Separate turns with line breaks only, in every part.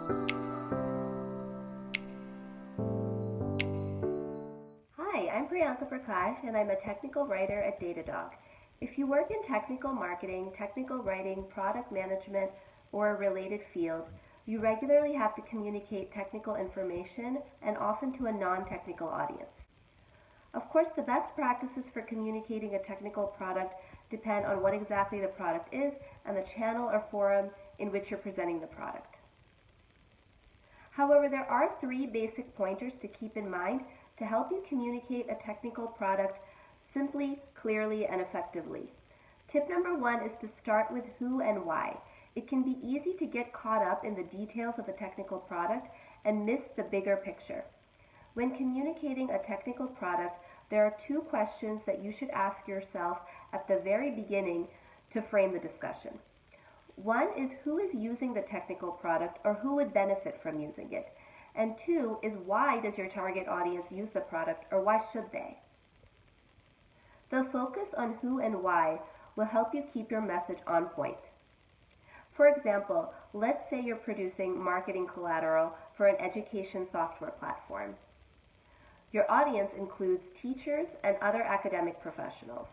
Hi, I'm Priyanka Prakash, and I'm a technical writer at Datadog. If you work in technical marketing, technical writing, product management, or a related field, you regularly have to communicate technical information and often to a non-technical audience. Of course, the best practices for communicating a technical product depend on what exactly the product is and the channel or forum in which you're presenting the product. However, there are three basic pointers to keep in mind to help you communicate a technical product simply, clearly, and effectively. Tip number one is to start with who and why. It can be easy to get caught up in the details of a technical product and miss the bigger picture. When communicating a technical product, there are two questions that you should ask yourself at the very beginning to frame the discussion. One is who is using the technical product or who would benefit from using it. And two is why does your target audience use the product or why should they? The focus on who and why will help you keep your message on point. For example, let's say you're producing marketing collateral for an education software platform. Your audience includes teachers and other academic professionals.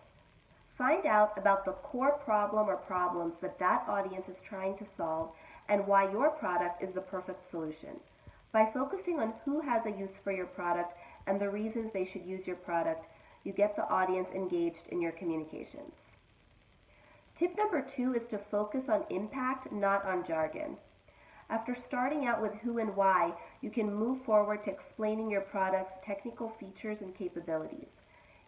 Find out about the core problem or problems that that audience is trying to solve and why your product is the perfect solution. By focusing on who has a use for your product and the reasons they should use your product, you get the audience engaged in your communications. Tip number two is to focus on impact, not on jargon. After starting out with who and why, you can move forward to explaining your product's technical features and capabilities.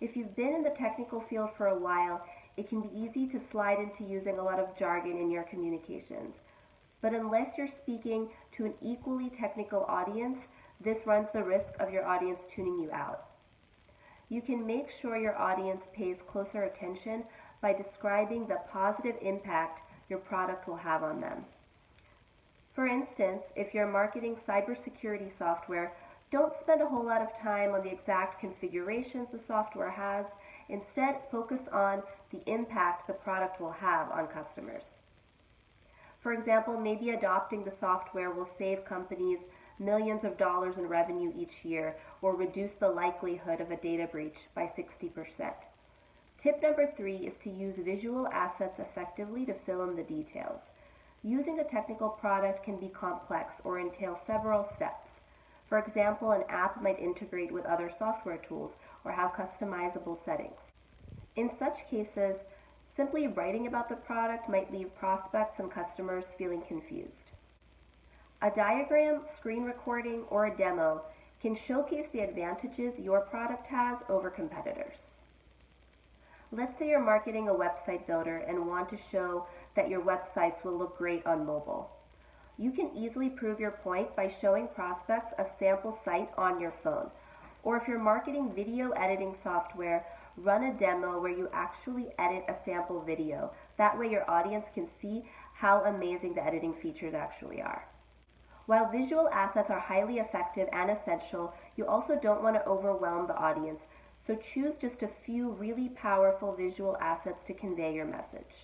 If you've been in the technical field for a while, it can be easy to slide into using a lot of jargon in your communications. But unless you're speaking to an equally technical audience, this runs the risk of your audience tuning you out. You can make sure your audience pays closer attention by describing the positive impact your product will have on them. For instance, if you're marketing cybersecurity software, don't spend a whole lot of time on the exact configurations the software has. Instead, focus on the impact the product will have on customers. For example, maybe adopting the software will save companies millions of dollars in revenue each year or reduce the likelihood of a data breach by 60%. Tip number three is to use visual assets effectively to fill in the details. Using a technical product can be complex or entail several steps. For example, an app might integrate with other software tools or have customizable settings. In such cases, simply writing about the product might leave prospects and customers feeling confused. A diagram, screen recording, or a demo can showcase the advantages your product has over competitors. Let's say you're marketing a website builder and want to show that your websites will look great on mobile. You can easily prove your point by showing prospects a sample site on your phone. Or if you're marketing video editing software, run a demo where you actually edit a sample video. That way your audience can see how amazing the editing features actually are. While visual assets are highly effective and essential, you also don't want to overwhelm the audience. So choose just a few really powerful visual assets to convey your message.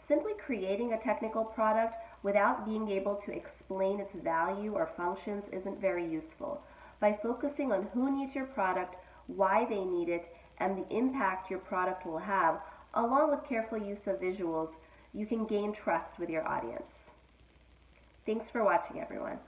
Simply creating a technical product without being able to explain its value or functions isn't very useful. By focusing on who needs your product, why they need it, and the impact your product will have, along with careful use of visuals, you can gain trust with your audience. Thanks for watching, everyone.